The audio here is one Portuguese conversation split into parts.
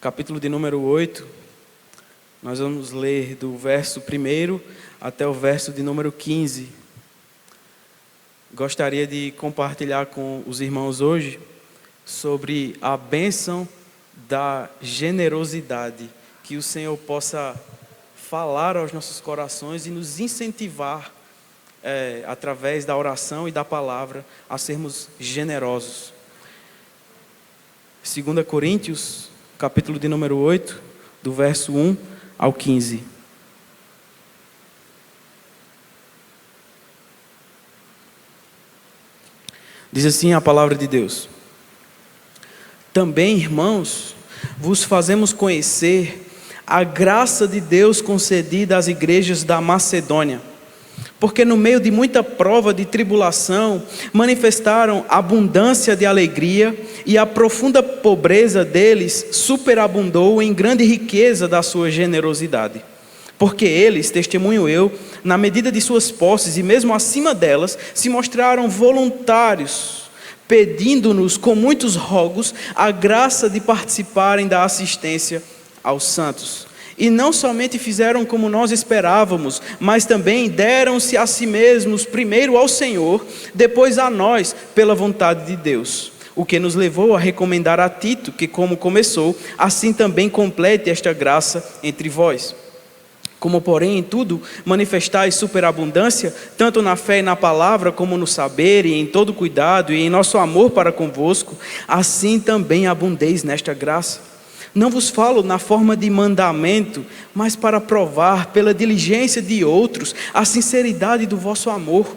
capítulo de número 8, nós vamos ler do verso 1 até o verso de número 15. Gostaria de compartilhar com os irmãos hoje sobre a bênção da generosidade, que o Senhor possa falar aos nossos corações e nos incentivar, através da oração e da palavra, a sermos generosos. 2 Coríntios, capítulo de número 8, do verso 1 ao 15. Diz assim a palavra de Deus: Também, irmãos, vos fazemos conhecer a graça de Deus concedida às igrejas da Macedônia, porque no meio de muita prova de tribulação, manifestaram abundância de alegria, e a profunda pobreza deles superabundou em grande riqueza da sua generosidade. Porque eles, testemunho eu, na medida de suas posses e mesmo acima delas, se mostraram voluntários, pedindo-nos com muitos rogos a graça de participarem da assistência aos santos. E não somente fizeram como nós esperávamos, mas também deram-se a si mesmos, primeiro ao Senhor, depois a nós, pela vontade de Deus. O que nos levou a recomendar a Tito, que como começou, assim também complete esta graça entre vós. Como, porém, em tudo manifestais superabundância, tanto na fé e na palavra, como no saber e em todo cuidado e em nosso amor para convosco, assim também abundeis nesta graça. Não vos falo na forma de mandamento, mas para provar pela diligência de outros a sinceridade do vosso amor.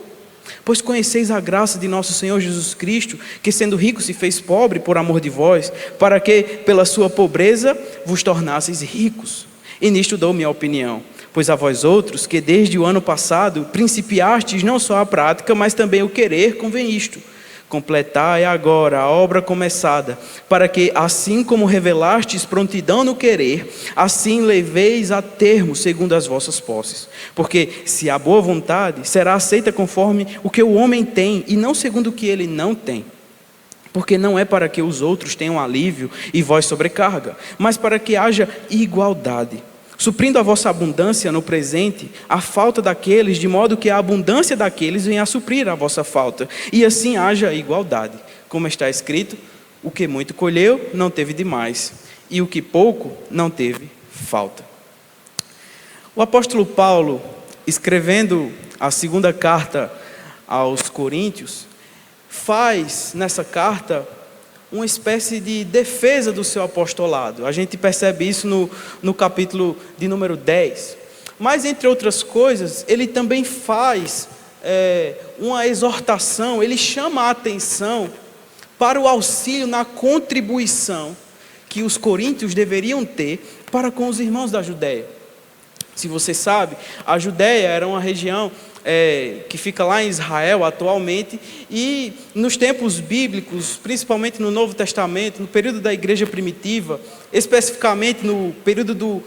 Pois conheceis a graça de nosso Senhor Jesus Cristo, que sendo rico se fez pobre por amor de vós, para que pela sua pobreza vos tornasseis ricos. E nisto dou minha opinião, pois a vós outros, que desde o ano passado principiastes não só a prática, mas também o querer, convém isto: completai agora a obra começada, para que, assim como revelastes prontidão no querer, assim leveis a termo segundo as vossas posses. Porque se há boa vontade, será aceita conforme o que o homem tem, e não segundo o que ele não tem. Porque não é para que os outros tenham alívio e vós sobrecarga, mas para que haja igualdade, suprindo a vossa abundância no presente, a falta daqueles, de modo que a abundância daqueles venha a suprir a vossa falta, e assim haja igualdade. Como está escrito: o que muito colheu, não teve demais, e o que pouco, não teve falta. O apóstolo Paulo, escrevendo a segunda carta aos Coríntios, faz nessa carta uma espécie de defesa do seu apostolado. A gente percebe isso no capítulo de número 10. Mas, entre outras coisas, ele também faz uma exortação, ele chama a atenção para o auxílio na contribuição que os coríntios deveriam ter para com os irmãos da Judéia. Se você sabe, a Judéia era uma região que fica lá em Israel atualmente, e nos tempos bíblicos, principalmente no Novo Testamento, no período da igreja primitiva, especificamente no período do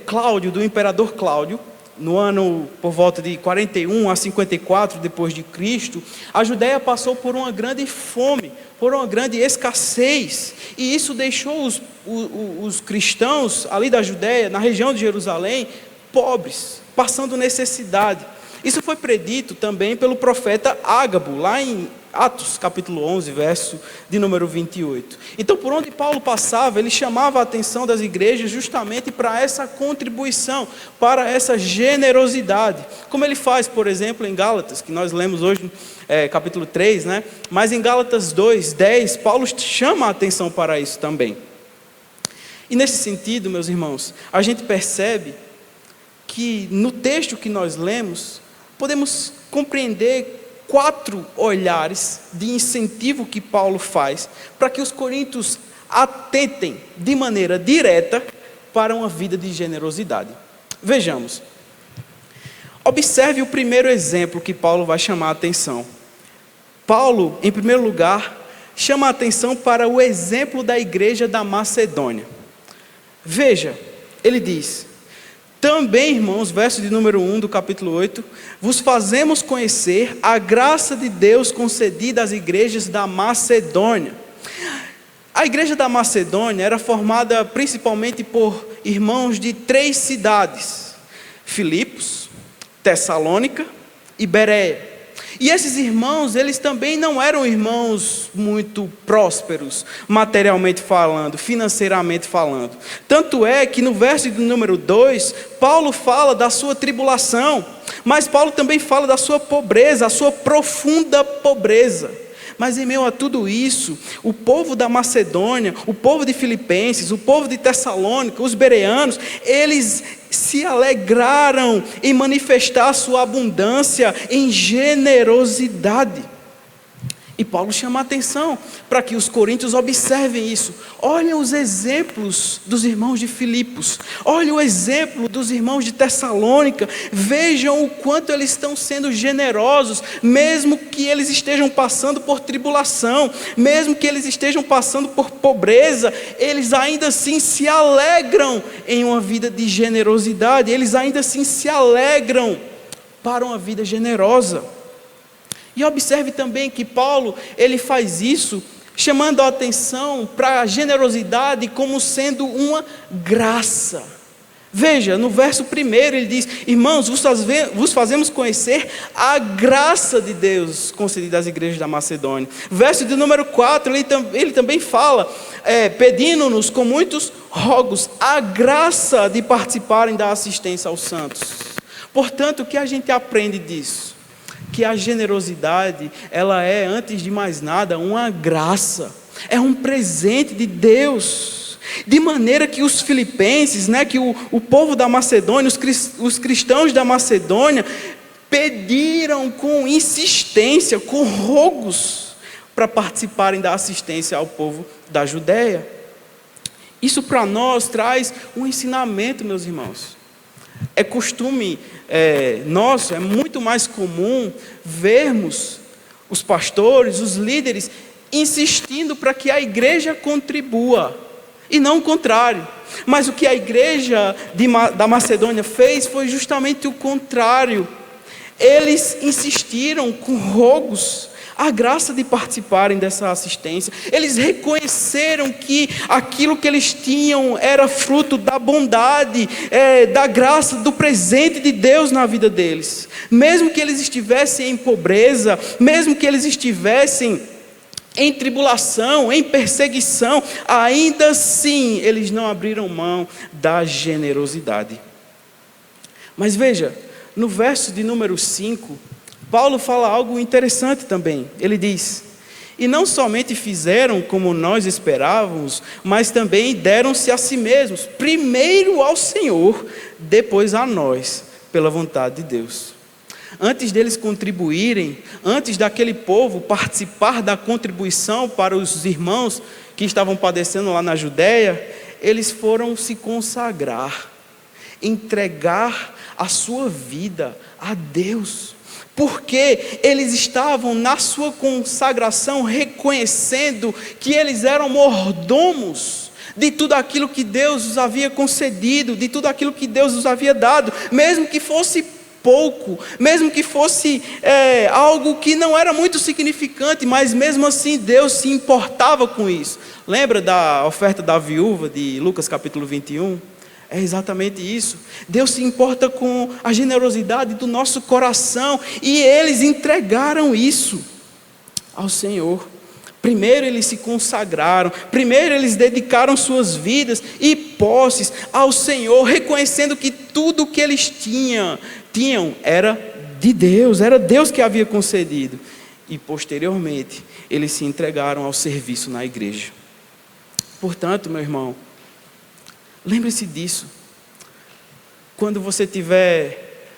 Cláudio, do imperador Cláudio, no ano por volta de 41 a 54 depois de Cristo, a Judéia passou por uma grande fome, por uma grande escassez, e isso deixou os cristãos ali da Judéia, na região de Jerusalém, pobres, passando necessidade. Isso foi predito também pelo profeta Ágabo, lá em Atos capítulo 11, verso de número 28. Então, por onde Paulo passava, ele chamava a atenção das igrejas justamente para essa contribuição, para essa generosidade. Como ele faz, por exemplo, em Gálatas, que nós lemos hoje, capítulo 3, né? Mas em Gálatas 2, 10, Paulo chama a atenção para isso também. E nesse sentido, meus irmãos, a gente percebe que no texto que nós lemos, podemos compreender 4 olhares de incentivo que Paulo faz para que os coríntios atentem de maneira direta para uma vida de generosidade. Vejamos. Observe o primeiro exemplo que Paulo vai chamar a atenção. Paulo, em primeiro lugar, chama a atenção para o exemplo da igreja da Macedônia. Veja, ele diz: Também, irmãos, verso de número 1 do capítulo 8, vos fazemos conhecer a graça de Deus concedida às igrejas da Macedônia. A igreja da Macedônia era formada principalmente por irmãos de 3 cidades: Filipos, Tessalônica e Bereia. E esses irmãos, eles também não eram irmãos muito prósperos, materialmente falando, financeiramente falando. Tanto é que no verso de número 2, Paulo fala da sua tribulação, mas Paulo também fala da sua pobreza, a sua profunda pobreza. Mas em meio a tudo isso, o povo da Macedônia, o povo de Filipenses, o povo de Tessalônica, os bereanos, eles se alegraram em manifestar a sua abundância em generosidade. E Paulo chama a atenção para que os coríntios observem isso. Olhem os exemplos dos irmãos de Filipos, olhem o exemplo dos irmãos de Tessalônica, vejam o quanto eles estão sendo generosos, mesmo que eles estejam passando por tribulação, mesmo que eles estejam passando por pobreza, eles ainda assim se alegram em uma vida de generosidade, eles ainda assim se alegram para uma vida generosa. E observe também que Paulo, ele faz isso, chamando a atenção para a generosidade como sendo uma graça. Veja, no verso 1 ele diz: irmãos, vos fazemos conhecer a graça de Deus concedida às igrejas da Macedônia. Verso de número 4, ele também fala, pedindo-nos com muitos rogos, a graça de participarem da assistência aos santos. Portanto, o que a gente aprende disso? Que a generosidade, ela é, antes de mais nada, uma graça, é um presente de Deus, de maneira que os filipenses, que o povo da Macedônia, os cristãos da Macedônia, pediram com insistência, com rogos, para participarem da assistência ao povo da Judéia. Isso para nós traz um ensinamento, meus irmãos. É costume nosso, é muito mais comum vermos os pastores, os líderes, insistindo para que a igreja contribua, e não o contrário. Mas o que a igreja da Macedônia fez foi justamente o contrário. Eles insistiram com rogos, a graça de participarem dessa assistência. Eles reconheceram que aquilo que eles tinham era fruto da bondade, da graça, do presente de Deus na vida deles. Mesmo que eles estivessem em pobreza, mesmo que eles estivessem em tribulação, em perseguição, ainda assim eles não abriram mão da generosidade. Mas veja, no verso de número 5, Paulo fala algo interessante também. Ele diz: e não somente fizeram como nós esperávamos, mas também deram-se a si mesmos, primeiro ao Senhor, depois a nós, pela vontade de Deus. Antes deles contribuírem, antes daquele povo participar da contribuição para os irmãos que estavam padecendo lá na Judéia, eles foram se consagrar, entregar a sua vida a Deus. Porque eles estavam na sua consagração reconhecendo que eles eram mordomos de tudo aquilo que Deus os havia concedido, de tudo aquilo que Deus os havia dado, mesmo que fosse pouco, mesmo que fosse algo que não era muito significante, mas mesmo assim Deus se importava com isso. Lembra da oferta da viúva de Lucas capítulo 21? É exatamente isso. Deus se importa com a generosidade do nosso coração, e eles entregaram isso ao Senhor. Primeiro eles se consagraram, primeiro eles dedicaram suas vidas e posses ao Senhor, reconhecendo que tudo o que eles tinham era de Deus, era Deus que havia concedido. E posteriormente eles se entregaram ao serviço na igreja. Portanto, meu irmão, lembre-se disso. Quando você estiver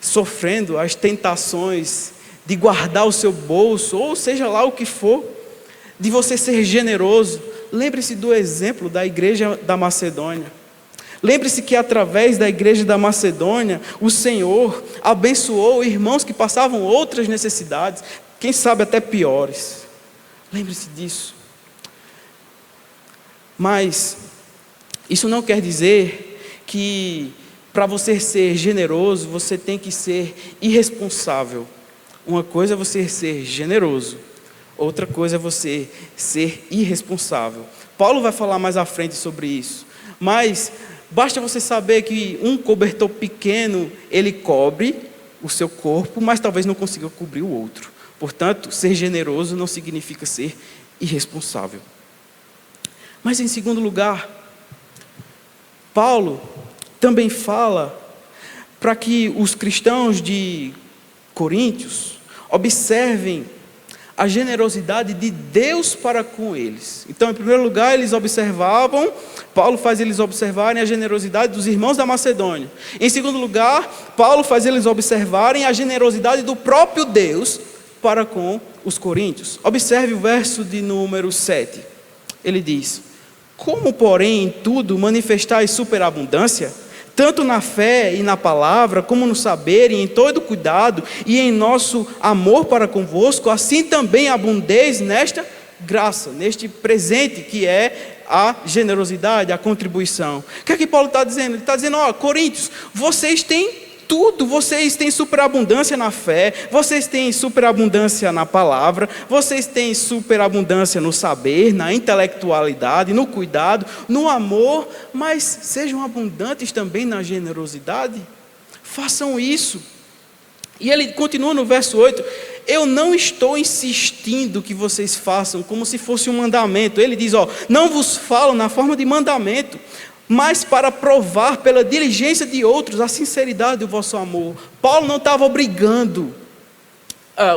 sofrendo as tentações de guardar o seu bolso, ou seja lá o que for, de você ser generoso, lembre-se do exemplo da igreja da Macedônia. Lembre-se que através da igreja da Macedônia, o Senhor abençoou irmãos que passavam outras necessidades, quem sabe até piores. Lembre-se disso. Mas isso não quer dizer que para você ser generoso, você tem que ser irresponsável. Uma coisa é você ser generoso, outra coisa é você ser irresponsável. Paulo vai falar mais à frente sobre isso, mas basta você saber que um cobertor pequeno, ele cobre o seu corpo, mas talvez não consiga cobrir o outro. Portanto, ser generoso não significa ser irresponsável. Mas em segundo lugar, Paulo também fala para que os cristãos de Coríntios observem a generosidade de Deus para com eles. Então, em primeiro lugar, Paulo faz eles observarem a generosidade dos irmãos da Macedônia. Em segundo lugar, Paulo faz eles observarem a generosidade do próprio Deus para com os coríntios. Observe o verso de número 7. Ele diz: como, porém, em tudo manifestais superabundância, tanto na fé e na palavra, como no saber e em todo cuidado, e em nosso amor para convosco, assim também abundeis nesta graça, neste presente que é a generosidade, a contribuição. O que é que Paulo está dizendo? Ele está dizendo: ó, Coríntios, vocês têm tudo, vocês têm superabundância na fé, vocês têm superabundância na palavra, vocês têm superabundância no saber, na intelectualidade, no cuidado, no amor, mas sejam abundantes também na generosidade. Façam isso. E ele continua no verso 8: eu não estou insistindo que vocês façam como se fosse um mandamento. Ele diz: ó, não vos falo na forma de mandamento, mas para provar pela diligência de outros a sinceridade do vosso amor. Paulo não estava obrigando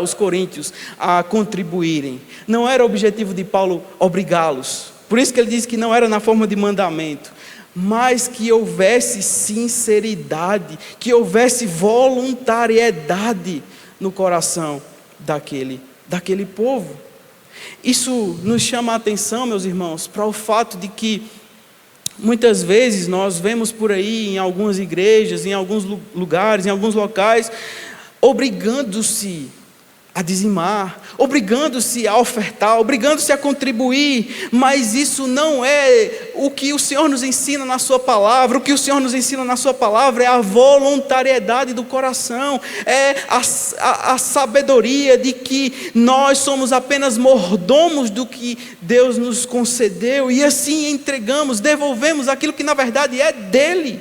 os coríntios a contribuírem. Não era o objetivo de Paulo obrigá-los. Por isso que ele diz que não era na forma de mandamento, mas que houvesse sinceridade, que houvesse voluntariedade no coração daquele povo. Isso nos chama a atenção, meus irmãos, para o fato de que muitas vezes nós vemos por aí em algumas igrejas, em alguns lugares, em alguns locais, obrigando-se a dizimar, obrigando-se a ofertar, obrigando-se a contribuir, mas isso não é o que o Senhor nos ensina na sua palavra. O que o Senhor nos ensina na sua palavra é a voluntariedade do coração, é a sabedoria de que nós somos apenas mordomos do que Deus nos concedeu, e assim entregamos, devolvemos aquilo que na verdade é dele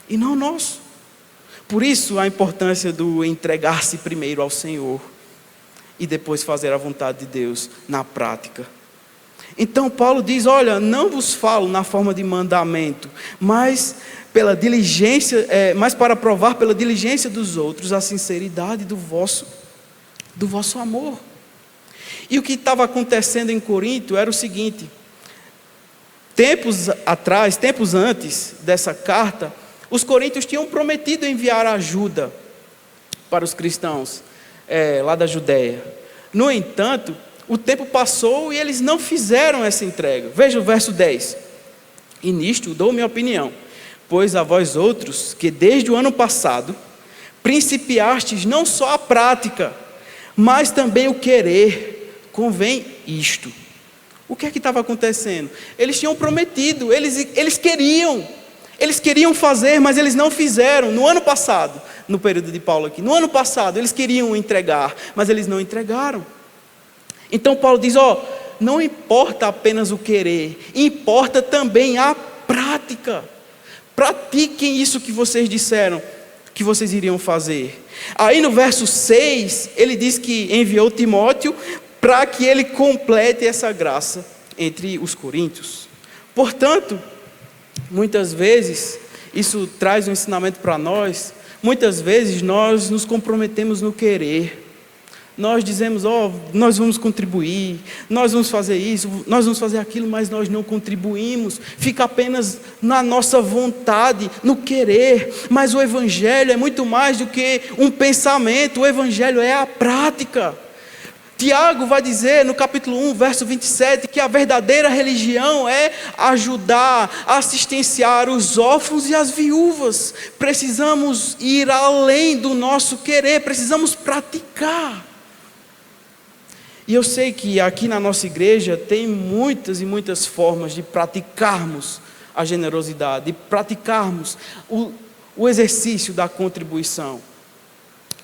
e não nosso. Por isso a importância do entregar-se primeiro ao Senhor e depois fazer a vontade de Deus na prática. Então Paulo diz: olha, não vos falo na forma de mandamento, mas pela diligência, mas para provar pela diligência dos outros a sinceridade do vosso amor. E o que estava acontecendo em Corinto era o seguinte: tempos antes dessa carta, os coríntios tinham prometido enviar ajuda para os cristãos lá da Judéia. No entanto, o tempo passou e eles não fizeram essa entrega. Veja o verso 10. E nisto dou minha opinião: pois a vós outros, que desde o ano passado principiastes não só a prática, mas também o querer, convém isto. O que é que estava acontecendo? Eles tinham prometido, eles queriam fazer, mas eles não fizeram. No ano passado, no período de Paulo aqui, no ano passado eles queriam entregar, mas eles não entregaram. Então Paulo diz: ó, não importa apenas o querer, importa também a prática. Pratiquem isso que vocês disseram que vocês iriam fazer. Aí no verso 6, ele diz que enviou Timóteo para que ele complete essa graça entre os coríntios. Portanto, muitas vezes, isso traz um ensinamento para nós. Muitas vezes nós nos comprometemos no querer. Nós dizemos: ó, nós vamos contribuir, nós vamos fazer isso, nós vamos fazer aquilo, mas nós não contribuímos. Fica apenas na nossa vontade, no querer. Mas o Evangelho é muito mais do que um pensamento. O Evangelho é a prática. Tiago vai dizer no capítulo 1, verso 27, que a verdadeira religião é ajudar, assistenciar os órfãos e as viúvas. Precisamos ir além do nosso querer, precisamos praticar. E eu sei que aqui na nossa igreja tem muitas e muitas formas de praticarmos a generosidade, de praticarmos o exercício da contribuição.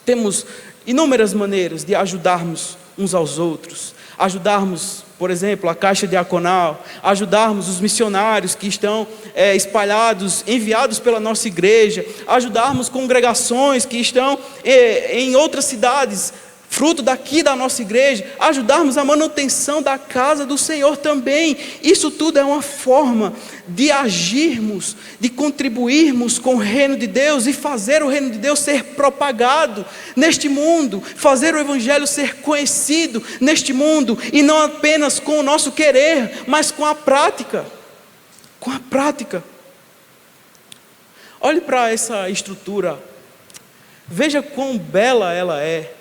Temos inúmeras maneiras de ajudarmos uns aos outros, ajudarmos, por exemplo, a Caixa Diaconal, ajudarmos os missionários que estão espalhados, enviados pela nossa igreja, ajudarmos congregações que estão em outras cidades, fruto daqui da nossa igreja, ajudarmos a manutenção da casa do Senhor também. Isso tudo é uma forma de agirmos, de contribuirmos com o reino de Deus e fazer o reino de Deus ser propagado neste mundo, fazer o evangelho ser conhecido neste mundo, e não apenas com o nosso querer, mas com a prática. Com a prática. Olhe para essa estrutura, veja quão bela ela é.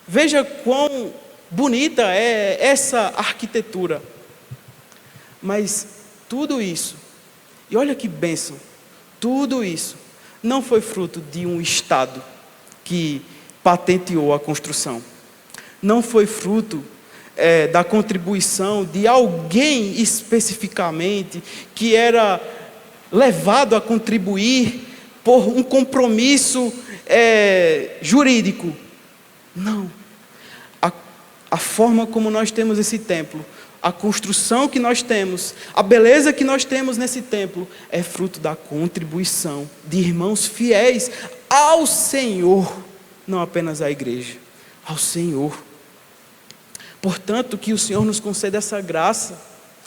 Veja quão bonita é essa arquitetura. Mas tudo isso, e olha que bênção, tudo isso não foi fruto de um Estado que patenteou a construção. Não foi fruto da contribuição de alguém especificamente que era levado a contribuir por um compromisso jurídico. Não, a forma como nós temos esse templo, a construção que nós temos, a beleza que nós temos nesse templo, é fruto da contribuição de irmãos fiéis ao Senhor, não apenas à igreja, ao Senhor. Portanto, que o Senhor nos conceda essa graça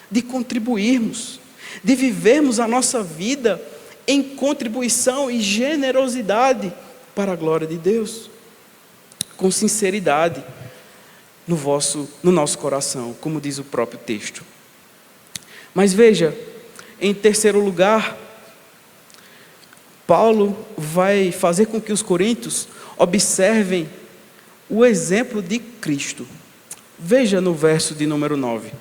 de contribuirmos, de vivermos a nossa vida em contribuição e generosidade para a glória de Deus, com sinceridade no nosso coração, como diz o próprio texto. Mas veja, em terceiro lugar, Paulo vai fazer com que os coríntios observem o exemplo de Cristo. Veja no verso de número 9.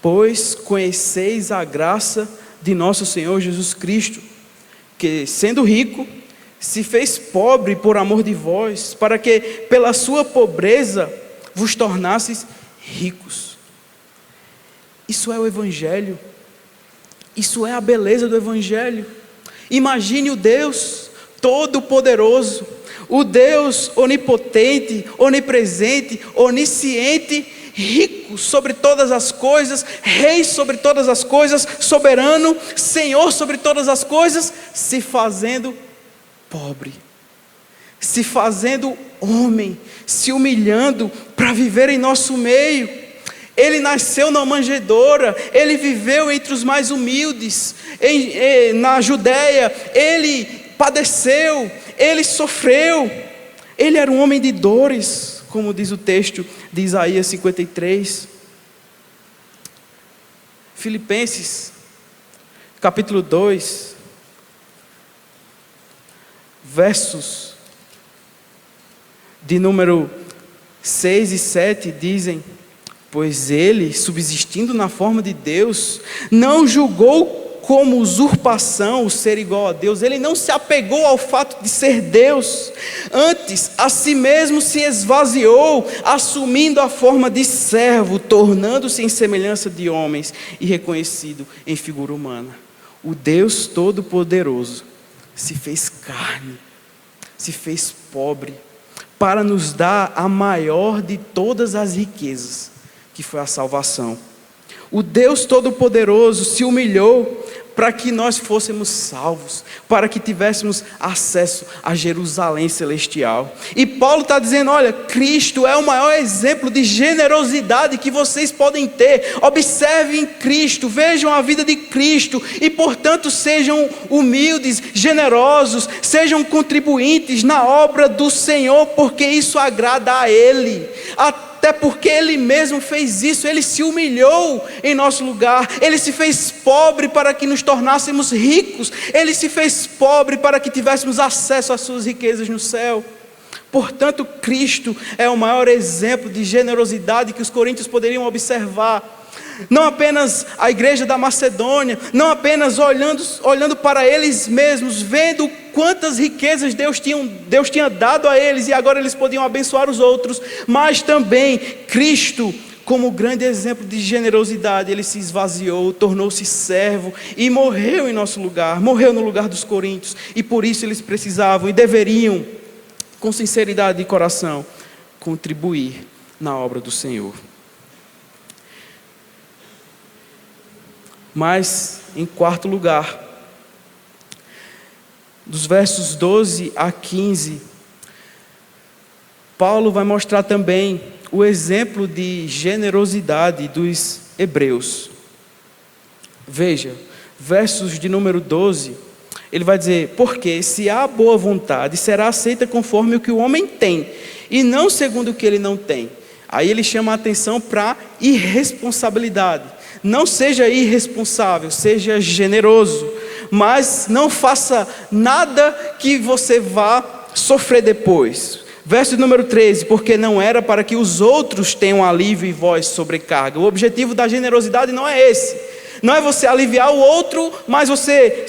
Pois conheceis a graça de nosso Senhor Jesus Cristo, que sendo rico, se fez pobre por amor de vós, para que pela sua pobreza vos tornasseis ricos. Isso é o Evangelho. Isso é a beleza do Evangelho. Imagine o Deus Todo-Poderoso, o Deus onipotente, onipresente, onisciente, rico sobre todas as coisas, rei sobre todas as coisas, soberano, Senhor sobre todas as coisas, se fazendo pobre, se fazendo homem, se humilhando para viver em nosso meio. Ele nasceu na manjedoura, ele viveu entre os mais humildes, na Judéia, ele padeceu, ele sofreu, ele era um homem de dores, como diz o texto de Isaías 53. Filipenses, capítulo 2, versos de número 6 e 7 dizem: pois ele, subsistindo na forma de Deus, não julgou como usurpação o ser igual a Deus. Ele não se apegou ao fato de ser Deus. Antes, a si mesmo se esvaziou, assumindo a forma de servo, tornando-se em semelhança de homens e reconhecido em figura humana. O Deus Todo-Poderoso se fez carne, se fez pobre, para nos dar a maior de todas as riquezas, que foi a salvação. O Deus Todo-Poderoso se humilhou para que nós fôssemos salvos, para que tivéssemos acesso a Jerusalém celestial. E Paulo está dizendo: olha, Cristo é o maior exemplo de generosidade que vocês podem ter. Observem Cristo, vejam a vida de Cristo e, portanto, sejam humildes, generosos, sejam contribuintes na obra do Senhor, porque isso agrada a Ele. Até porque Ele mesmo fez isso, Ele se humilhou em nosso lugar, Ele se fez pobre para que nos tornássemos ricos, Ele se fez pobre para que tivéssemos acesso às suas riquezas no céu. Portanto, Cristo é o maior exemplo de generosidade que os coríntios poderiam observar. Não apenas a igreja da Macedônia, não apenas olhando para eles mesmos, vendo quantas riquezas Deus tinha dado a eles e agora eles podiam abençoar os outros, mas também Cristo, como grande exemplo de generosidade, Ele se esvaziou, tornou-se servo e morreu em nosso lugar, morreu no lugar dos coríntios, e por isso eles precisavam e deveriam, com sinceridade de coração, contribuir na obra do Senhor. Mas, em quarto lugar, dos versos 12 a 15, Paulo vai mostrar também o exemplo de generosidade dos hebreus. Veja, versos de número 12, ele vai dizer: porque se há boa vontade, será aceita conforme o que o homem tem, e não segundo o que ele não tem. Aí ele chama a atenção para a irresponsabilidade. Não seja irresponsável, seja generoso, mas não faça nada que você vá sofrer depois. Verso número 13, porque não era para que os outros tenham alívio e vós sobrecarga. O objetivo da generosidade não é esse. Não é você aliviar o outro, mas você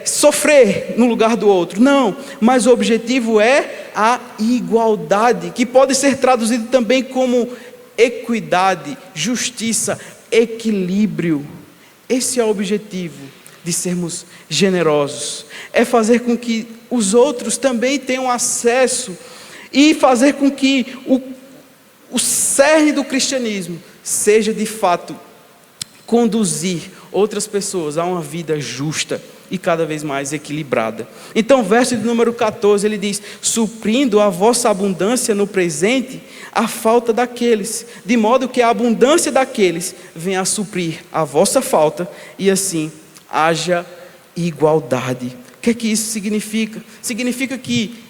sofrer no lugar do outro. Não, mas o objetivo é a igualdade, que pode ser traduzido também como equidade, justiça, equilíbrio. Esse é o objetivo de sermos generosos. É fazer com que os outros também tenham acesso e fazer com que o cerne do cristianismo seja de fato conduzir outras pessoas a uma vida justa e cada vez mais equilibrada. Então, verso de número 14, ele diz: suprindo a vossa abundância no presente, a falta daqueles, de modo que a abundância daqueles venha a suprir a vossa falta, e assim haja igualdade. O que é que isso significa? Significa que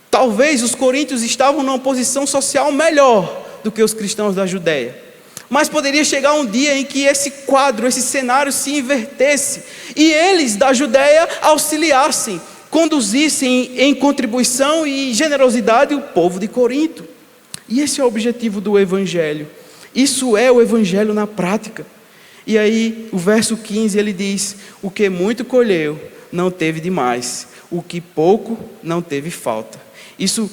talvez os coríntios estavam numa posição social melhor do que os cristãos da Judéia. Mas poderia chegar um dia em que esse quadro, esse cenário se invertesse, e eles da Judéia auxiliassem, conduzissem em contribuição e generosidade o povo de Corinto. E esse é o objetivo do Evangelho. Isso é o Evangelho na prática. E aí o verso 15 ele diz: o que muito colheu não teve demais, o que pouco não teve falta. Isso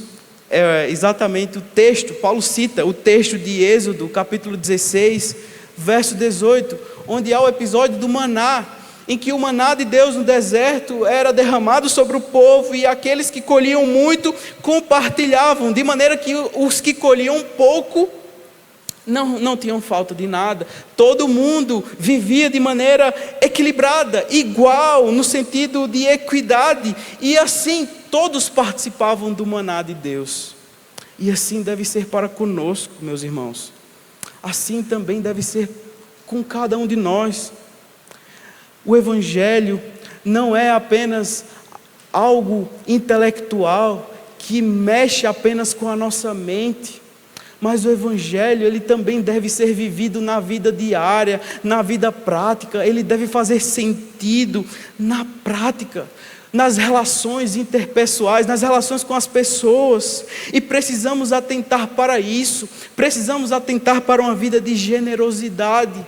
é exatamente o texto, Paulo cita o texto de Êxodo, capítulo 16, verso 18, onde há o episódio do maná, em que o maná de Deus no deserto era derramado sobre o povo, e aqueles que colhiam muito compartilhavam, de maneira que os que colhiam pouco não tinham falta de nada. Todo mundo vivia de maneira equilibrada, igual, no sentido de equidade, e assim todos participavam do maná de Deus. E assim deve ser para conosco, meus irmãos. Assim também deve ser com cada um de nós. O Evangelho não é apenas algo intelectual que mexe apenas com a nossa mente, mas o Evangelho, ele também deve ser vivido na vida diária, na vida prática. Ele deve fazer sentido na prática, nas relações interpessoais, nas relações com as pessoas. E precisamos atentar para isso, precisamos atentar para uma vida de generosidade.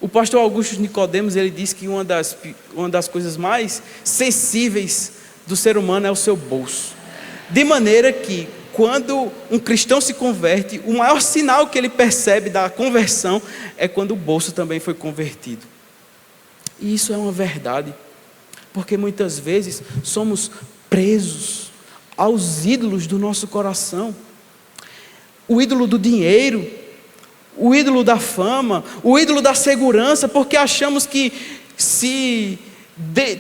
O pastor Augusto Nicodemos, ele diz que uma das coisas mais sensíveis do ser humano é o seu bolso. De maneira que, quando um cristão se converte, o maior sinal que ele percebe da conversão é quando o bolso também foi convertido. E isso é uma verdade, porque muitas vezes somos presos aos ídolos do nosso coração. O ídolo do dinheiro, o ídolo da fama, o ídolo da segurança, porque achamos que se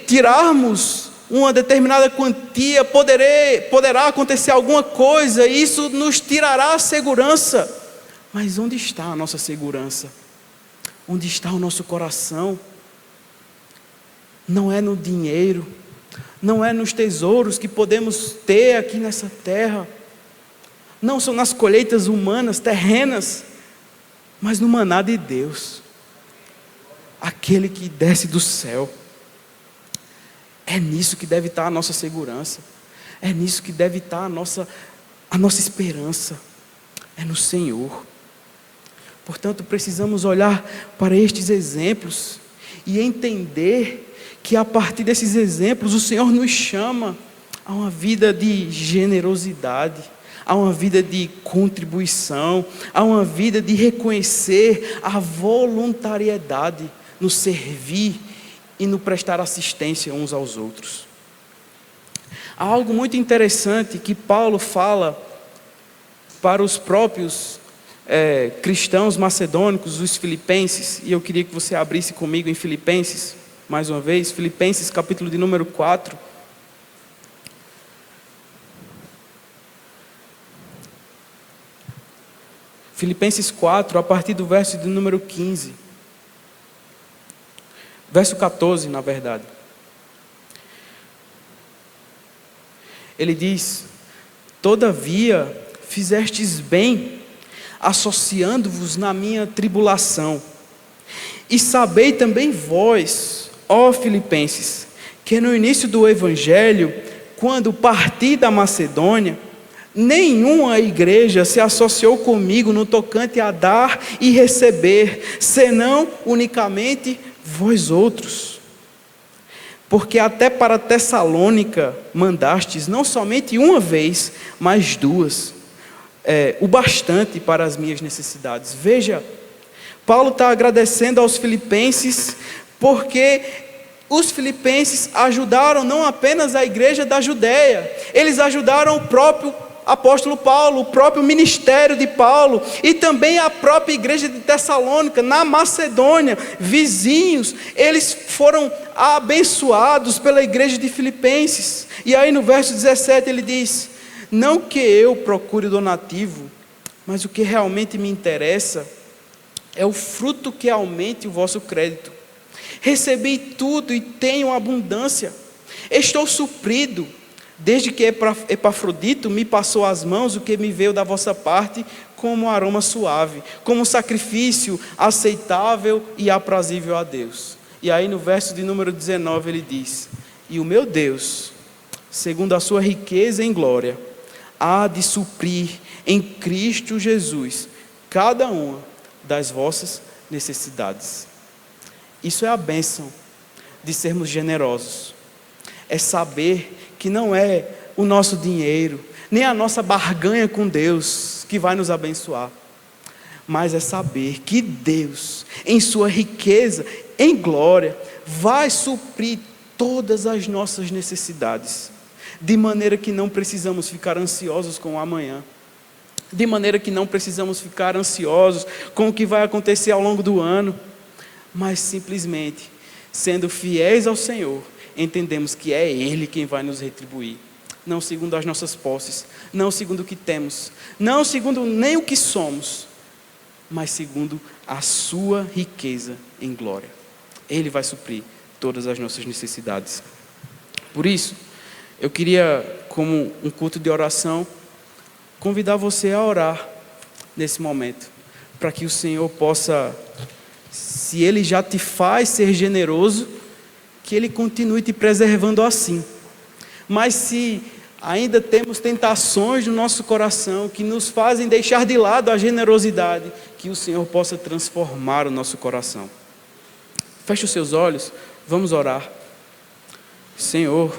tirarmos uma determinada quantia, poderá acontecer alguma coisa, e isso nos tirará a segurança. Mas onde está a nossa segurança? Onde está o nosso coração? Não é no dinheiro, não é nos tesouros que podemos ter aqui nessa terra, não são nas colheitas humanas, terrenas, mas no maná de Deus, aquele que desce do céu. É nisso que deve estar a nossa segurança, é nisso que deve estar a nossa esperança, é no Senhor. Portanto, precisamos olhar para estes exemplos e entender que a partir desses exemplos o Senhor nos chama a uma vida de generosidade, a uma vida de contribuição, a uma vida de reconhecer a voluntariedade no servir e no prestar assistência uns aos outros. Há algo muito interessante que Paulo fala para os próprios cristãos macedônicos, os filipenses, e eu queria que você abrisse comigo em Filipenses, mais uma vez, Filipenses capítulo de número 4. Filipenses 4, a partir do verso de número 15. Verso 14, na verdade. Ele diz: todavia fizestes bem, associando-vos na minha tribulação. E sabei também vós, ó Filipenses, que no início do Evangelho, quando parti da Macedônia, nenhuma igreja se associou comigo no tocante a dar e receber, senão unicamente vós outros. Porque até para Tessalônica mandastes, não somente uma vez, mas duas, o bastante para as minhas necessidades. Veja, Paulo está agradecendo aos filipenses, porque os filipenses ajudaram não apenas a igreja da Judéia, eles ajudaram o próprio apóstolo Paulo, o próprio ministério de Paulo, e também a própria igreja de Tessalônica, na Macedônia, vizinhos, eles foram abençoados pela igreja de Filipenses. E aí no verso 17 ele diz: não que eu procure donativo, mas o que realmente me interessa é o fruto que aumente o vosso crédito. Recebi tudo e tenho abundância, estou suprido, desde que Epafrodito me passou às mãos o que me veio da vossa parte como aroma suave, como sacrifício aceitável e aprazível a Deus. E aí no verso de número 19 ele diz: e o meu Deus, segundo a sua riqueza em glória, há de suprir em Cristo Jesus cada uma das vossas necessidades. Isso é a bênção de sermos generosos. É saber que não é o nosso dinheiro, nem a nossa barganha com Deus que vai nos abençoar, mas é saber que Deus, em sua riqueza, em glória, vai suprir todas as nossas necessidades, de maneira que não precisamos ficar ansiosos com o amanhã, de maneira que não precisamos ficar ansiosos com o que vai acontecer ao longo do ano, mas simplesmente, sendo fiéis ao Senhor, entendemos que é Ele quem vai nos retribuir, não segundo as nossas posses, não segundo o que temos, não segundo nem o que somos, mas segundo a sua riqueza em glória. Ele vai suprir todas as nossas necessidades. Por isso, eu queria, como um culto de oração, convidar você a orar nesse momento, para que o Senhor possa, se Ele já te faz ser generoso, que Ele continue te preservando assim. Mas se ainda temos tentações no nosso coração que nos fazem deixar de lado a generosidade, que o Senhor possa transformar o nosso coração. Feche os seus olhos, vamos orar. Senhor,